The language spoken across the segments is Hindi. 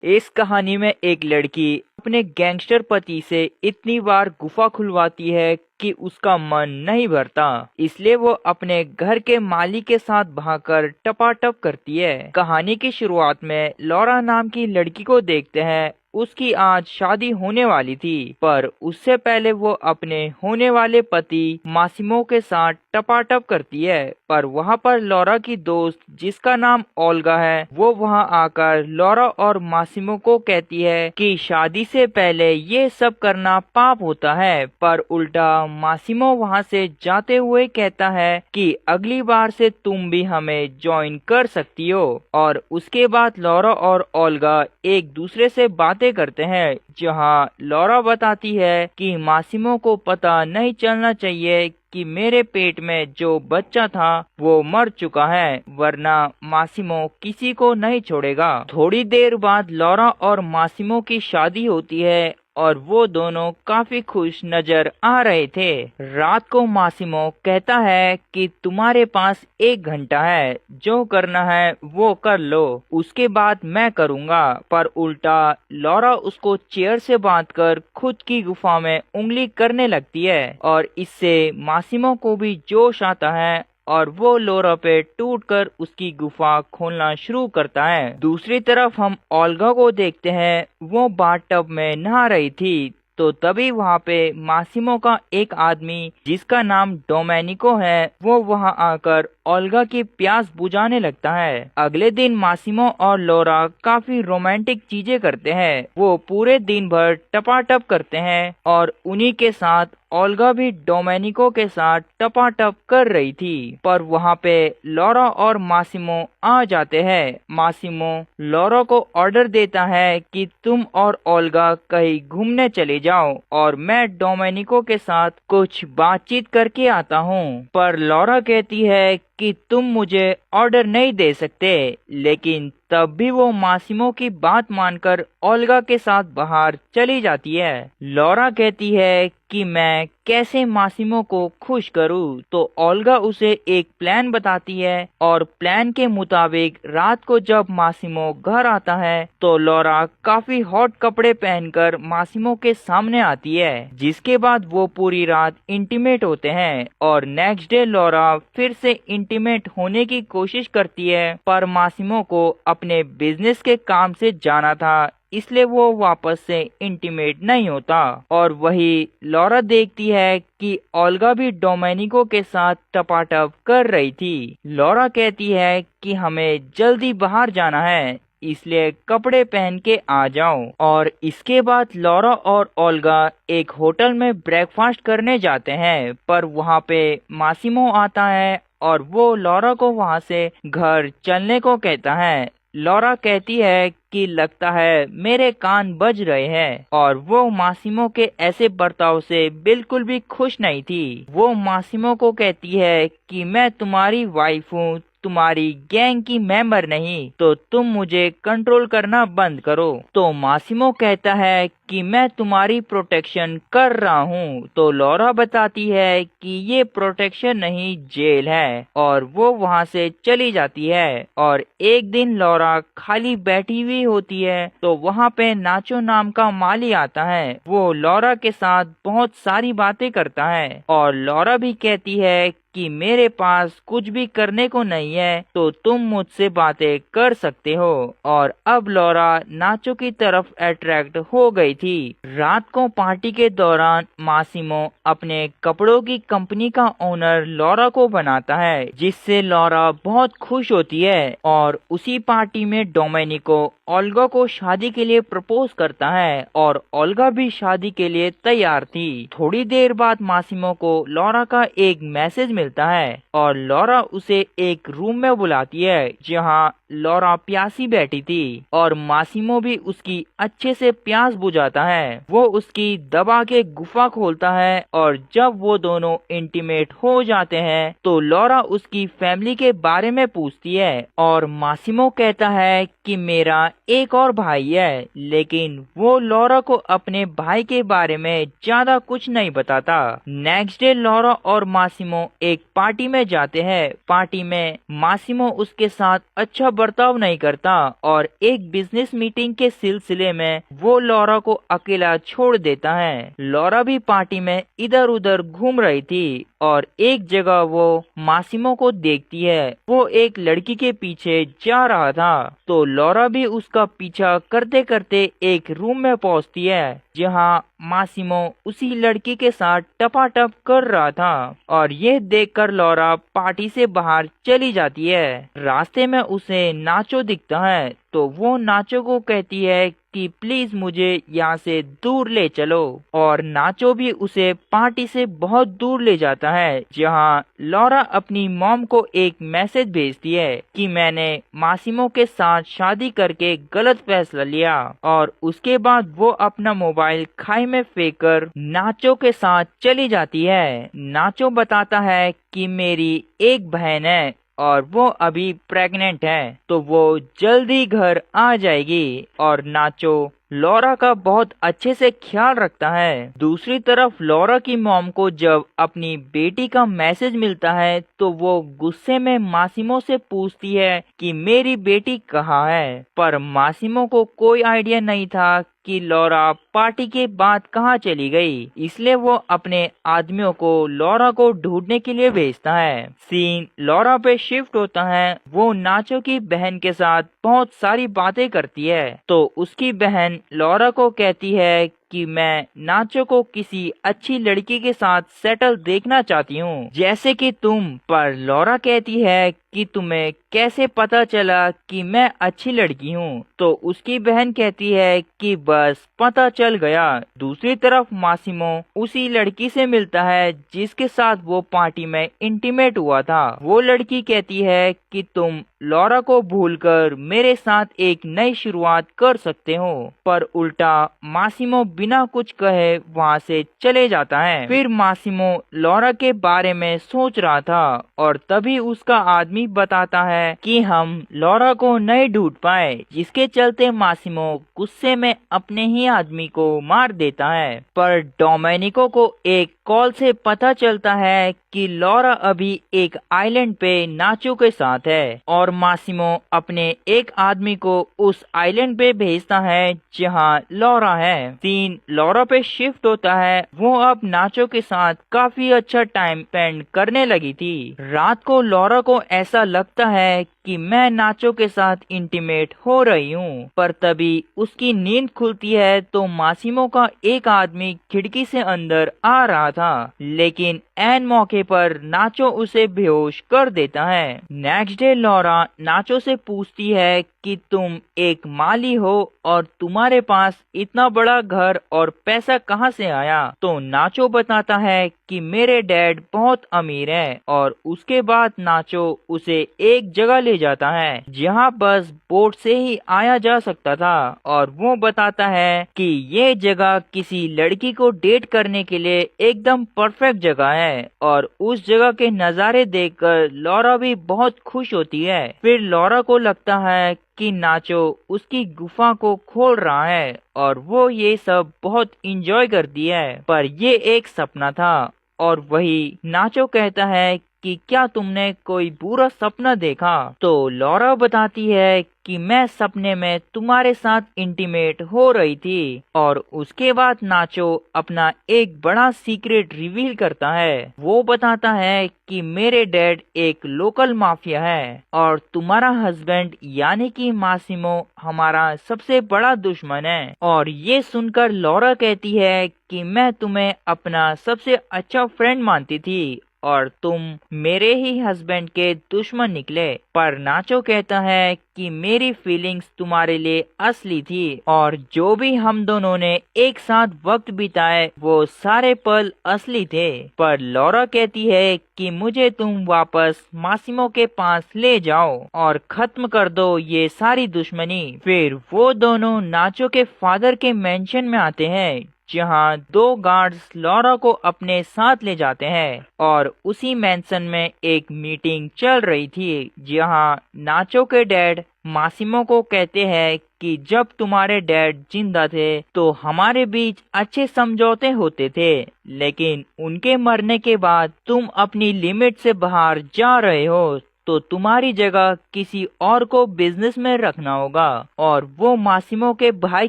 इस कहानी में एक लड़की अपने गैंगस्टर पति से इतनी बार गुफा खुलवाती है कि उसका मन नहीं भरता, इसलिए वो अपने घर के माली के साथ भागकर टपाटप करती है। कहानी की शुरुआत में लॉरा नाम की लड़की को देखते हैं। उसकी आज शादी होने वाली थी, पर उससे पहले वो अपने होने वाले पति मासिमो के साथ टपाटप करती है। पर वहाँ पर लॉरा की दोस्त जिसका नाम ओल्गा है, वो वहाँ आकर लॉरा और मासिमो को कहती है कि शादी से पहले ये सब करना पाप होता है। पर उल्टा मासिमो वहाँ से जाते हुए कहता है कि अगली बार से तुम भी हमें ज्वाइन कर सकती हो। और उसके बाद लॉरा और ओल्गा एक दूसरे से बातें करते हैं, जहाँ लॉरा बताती है कि मासिमो को पता नहीं चलना चाहिए कि मेरे पेट में जो बच्चा था वो मर चुका है, वरना मासिमो किसी को नहीं छोड़ेगा। थोड़ी देर बाद लॉरा और मासिमो की शादी होती है और वो दोनों काफी खुश नजर आ रहे थे। रात को मासिमो कहता है कि तुम्हारे पास 1 घंटा है, जो करना है वो कर लो, उसके बाद मैं करूँगा। पर उल्टा लॉरा उसको चेयर से बांधकर खुद की गुफा में उंगली करने लगती है और इससे मासिमो को भी जोश आता है और वो लॉरा पे टूटकर उसकी गुफा खोलना शुरू करता है। दूसरी तरफ हम ओल्गा को देखते हैं। वो बाथटब में नहा रही थी, तो तभी वहाँ पे मासिमो का एक आदमी जिसका नाम डोमेनिको है, वो वहाँ आकर ओल्गा की प्यास बुझाने लगता है। अगले दिन मासिमो और लॉरा काफी रोमांटिक चीजें करते हैं। वो पूरे दिन भर टपाटप करते हैं और उन्हीं के साथ ओल्गा भी डोमेनिको के साथ टपाटप कर रही थी। पर वहाँ पे लॉरा और मासिमो आ जाते हैं। मासिमो लॉरा को ऑर्डर देता है कि तुम और ओल्गा कहीं घूमने चले जाओ और मैं डोमेनिको के साथ कुछ बातचीत करके आता हूँ। पर लॉरा कहती है कि तुम मुझे ऑर्डर नहीं दे सकते, लेकिन तब भी वो मासिमो की बात मानकर ओल्गा के साथ बाहर चली जाती है। लॉरा कहती है कि मैं कैसे मासिमो को खुश करूं, तो ओल्गा उसे एक प्लान बताती है और प्लान के मुताबिक रात को जब मासिमो घर आता है तो लॉरा काफी हॉट कपड़े पहनकर मासिमो के सामने आती है, जिसके बाद वो पूरी रात इंटीमेट होते हैं। और नेक्स्ट डे लॉरा फिर से इंटीमेट होने की कोशिश करती है, पर मासिमो को अपने बिजनेस के काम से जाना था, इसलिए वो वापस से इंटीमेट नहीं होता। और वही लॉरा देखती है कि ओल्गा भी डोमेनिको के साथ टपाटप कर रही थी। लॉरा कहती है कि हमें जल्दी बाहर जाना है, इसलिए कपड़े पहन के आ जाओ। और इसके बाद लॉरा और ओल्गा एक होटल में ब्रेकफास्ट करने जाते हैं, पर वहाँ पे मासिमो आता है और वो लॉरा को वहाँ से घर चलने को कहता है। लॉरा कहती है कि लगता है मेरे कान बज रहे हैं, और वो मासिमो के ऐसे बर्ताव से बिल्कुल भी खुश नहीं थी। वो मासिमो को कहती है कि मैं तुम्हारी वाइफ हूँ, तुम्हारी गैंग की मेंबर नहीं, तो तुम मुझे कंट्रोल करना बंद करो। तो मासिमो कहता है कि मैं तुम्हारी प्रोटेक्शन कर रहा हूँ। तो लॉरा बताती है कि ये प्रोटेक्शन नहीं, जेल है, और वो वहाँ से चली जाती है। और एक दिन लॉरा खाली बैठी हुई होती है, तो वहाँ पे नाचो नाम का माली आता है। वो लॉरा के साथ बहुत सारी बातें करता है और लॉरा भी कहती है कि मेरे पास कुछ भी करने को नहीं है, तो तुम मुझसे बातें कर सकते हो। और अब लॉरा नाचो की तरफ अट्रैक्ट हो गई थी। रात को पार्टी के दौरान मासिमो अपने कपड़ों की कंपनी का ओनर लॉरा को बनाता है, जिससे लॉरा बहुत खुश होती है। और उसी पार्टी में डोमेनिको ओल्गा को शादी के लिए प्रपोज करता है और ओल्गा भी शादी के लिए तैयार थी। थोड़ी देर बाद मासिमो को लॉरा का एक मैसेज मिलता है और लॉरा उसे एक रूम में बुलाती है, जहां लॉरा प्यासी बैठी थी और मासिमो भी उसकी अच्छे से प्यास बुझाता है। वो उसकी दबा के गुफा खोलता है और जब वो दोनों इंटीमेट हो जाते हैं तो लॉरा उसकी फैमिली के बारे में पूछती है और मासिमो कहता है कि मेरा एक और भाई है, लेकिन वो लॉरा को अपने भाई के बारे में ज्यादा कुछ नहीं बताता। नेक्स्ट डे लॉरा और मासिमो एक पार्टी में जाते हैं। पार्टी में मासिमो उसके साथ अच्छा बर्ताव नहीं करता और एक बिजनेस मीटिंग के सिलसिले में वो लॉरा को अकेला छोड़ देता है। लॉरा भी पार्टी में इधर उधर घूम रही थी और एक जगह वो मासिमो को देखती है। वो एक लड़की के पीछे जा रहा था तो लॉरा भी उसका पीछा करते करते एक रूम में पहुंचती है जहां मासिमो उसी लड़की के साथ टपाटप कर रहा था और ये देखकर लॉरा पार्टी से बाहर चली जाती है। रास्ते में उसे नाचो दिखता है तो वो नाचो को कहती है कि प्लीज मुझे यहाँ से दूर ले चलो और नाचो भी उसे पार्टी से बहुत दूर ले जाता है जहाँ लॉरा अपनी मॉम को एक मैसेज भेजती है कि मैंने मासिमो के साथ शादी करके गलत फैसला लिया और उसके बाद वो अपना मोबाइल खाई में फेंककर नाचो के साथ चली जाती है। नाचो बताता है कि मेरी एक बहन है और वो अभी प्रेग्नेंट है तो वो जल्दी घर आ जाएगी और नाचो लॉरा का बहुत अच्छे से ख्याल रखता है। दूसरी तरफ लॉरा की मॉम को जब अपनी बेटी का मैसेज मिलता है तो वो गुस्से में मासिमो से पूछती है कि मेरी बेटी कहाँ है, पर मासिमो को कोई आइडिया नहीं था कि लॉरा पार्टी के बाद कहाँ चली गई, इसलिए वो अपने आदमियों को लॉरा को ढूंढने के लिए भेजता है। सीन लॉरा पे शिफ्ट होता है। वो नाचो की बहन के साथ बहुत सारी बातें करती है तो उसकी बहन लॉरा को कहती है कि मैं नाचो को किसी अच्छी लड़की के साथ सेटल देखना चाहती हूँ जैसे कि तुम, पर लॉरा कहती है कि तुम्हें कैसे पता चला कि मैं अच्छी लड़की हूँ, तो उसकी बहन कहती है कि बस पता चल गया। दूसरी तरफ मासिमो उसी लड़की से मिलता है जिसके साथ वो पार्टी में इंटीमेट हुआ था। वो लड़की कहती है कि तुम लॉरा को भूलकर मेरे साथ एक नई शुरुआत कर सकते हो, पर उल्टा मासिमो बिना कुछ कहे वहाँ से चले जाता है। फिर मासिमो लॉरा के बारे में सोच रहा था और तभी उसका आदमी बताता है कि हम लॉरा को नहीं ढूंढ पाए, जिसके चलते मासिमो गुस्से में अपने ही आदमी को मार देता है। पर डोमेनिको को एक कॉल से पता चलता है कि लॉरा अभी एक आइलैंड पे नाचो के साथ है और मासिमो अपने एक आदमी को उस आइलैंड पे भेजता है जहाँ लॉरा है। सीन लॉरा पे शिफ्ट होता है। वो अब नाचो के साथ काफी अच्छा टाइम स्पेंड करने लगी थी। रात को लॉरा को ऐसा लगता है कि मैं नाचो के साथ इंटीमेट हो रही हूँ, पर तभी उसकी नींद खुलती है तो मासिमो का एक आदमी खिड़की से अंदर आ रहा था, लेकिन ऐन मौके पर नाचो उसे बेहोश कर देता है। नेक्स्ट डे लॉरा नाचो से पूछती है कि तुम एक माली हो और तुम्हारे पास इतना बड़ा घर और पैसा कहाँ से आया, तो नाचो बताता है कि मेरे डैड बहुत अमीर है और उसके बाद नाचो उसे एक जगह ले जाता है जहाँ बस बोट से ही आया जा सकता था और वो बताता है कि ये जगह किसी लड़की को डेट करने के लिए एकदम परफेक्ट जगह है और उस जगह के नज़ारे देखकर लॉरा भी बहुत खुश होती है। फिर लॉरा को लगता है कि नाचो उसकी गुफा को खोल रहा है और वो ये सब बहुत इंजॉय करती है, पर ये एक सपना था। और वही नाचो कहता है कि क्या तुमने कोई बुरा सपना देखा, तो लॉरा बताती है कि मैं सपने में तुम्हारे साथ इंटीमेट हो रही थी और उसके बाद नाचो अपना एक बड़ा सीक्रेट रिवील करता है। वो बताता है कि मेरे डैड एक लोकल माफिया है और तुम्हारा हस्बैंड यानी कि मासिमो हमारा सबसे बड़ा दुश्मन है। और ये सुनकर लॉरा कहती है कि मैं तुम्हें अपना सबसे अच्छा फ्रेंड मानती थी और तुम मेरे ही हस्बैंड के दुश्मन निकले, पर नाचो कहता है कि मेरी फीलिंग्स तुम्हारे लिए असली थी और जो भी हम दोनों ने एक साथ वक्त बिताए वो सारे पल असली थे। पर लॉरा कहती है कि मुझे तुम वापस मासिमो के पास ले जाओ और खत्म कर दो ये सारी दुश्मनी। फिर वो दोनों नाचो के फादर के मेंशन में आते हैं जहाँ दो गार्ड्स लॉरा को अपने साथ ले जाते हैं और उसी मैंसन में एक मीटिंग चल रही थी जहाँ नाचो के डैड मासिमो को कहते हैं कि जब तुम्हारे डैड जिंदा थे तो हमारे बीच अच्छे समझौते होते थे, लेकिन उनके मरने के बाद तुम अपनी लिमिट से बाहर जा रहे हो, तो तुम्हारी जगह किसी और को बिजनेस में रखना होगा। और वो मासिमो के भाई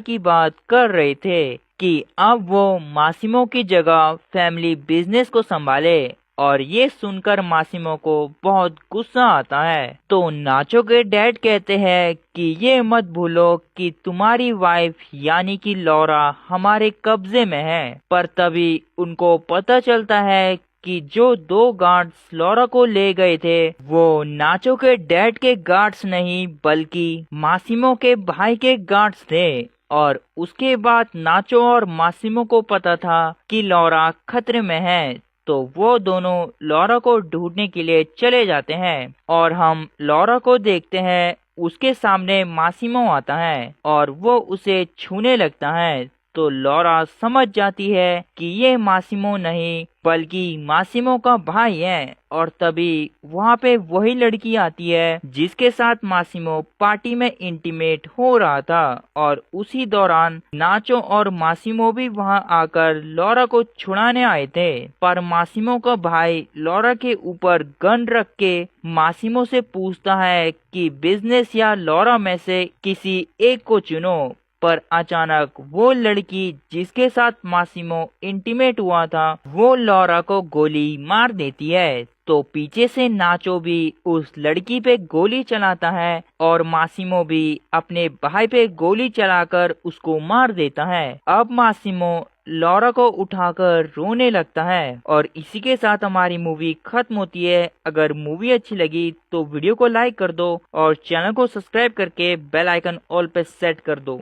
की बात कर रहे थे कि अब वो मासिमो की जगह फैमिली बिजनेस को संभाले। और ये सुनकर मासिमो को बहुत गुस्सा आता है। तो नाचो के डैड कहते हैं कि ये मत भूलो कि तुम्हारी वाइफ यानी कि लौरा हमारे कब्जे में है। पर तभी उनको पता चलता है कि जो 2 गार्ड्स लौरा को ले गए थे वो नाचो के डैड के गार्ड्स नहीं बल्कि मासिमो के भाई के गार्ड्स थे। और उसके बाद नाचो और मासिमो को पता था कि लौरा खतरे में है, तो वो दोनों लौरा को ढूंढने के लिए चले जाते हैं। और हम लौरा को देखते हैं, उसके सामने मासिमो आता है और वो उसे छूने लगता है। तो लौरा समझ जाती है कि ये मासिमो नहीं बल्कि मासिमो का भाई है। और तभी वहाँ पे वही लड़की आती है जिसके साथ मासिमो पार्टी में इंटीमेट हो रहा था। और उसी दौरान नाचो और मासिमो भी वहाँ आकर लौरा को छुड़ाने आए थे। पर मासिमो का भाई लौरा के ऊपर गन रख के मासिमो से पूछता है कि बिजनेस या लौरा में से किसी एक को चुनो। पर अचानक वो लड़की जिसके साथ मासिमो इंटीमेट हुआ था वो लौरा को गोली मार देती है। तो पीछे से नाचो भी उस लड़की पे गोली चलाता है और मासिमो भी अपने भाई पे गोली चलाकर उसको मार देता है। अब मासिमो लौरा को उठाकर रोने लगता है। और इसी के साथ हमारी मूवी खत्म होती है। अगर मूवी अच्छी लगी तो वीडियो को लाइक कर दो और चैनल को सब्सक्राइब करके बेल आइकन ऑल पे सेट कर दो।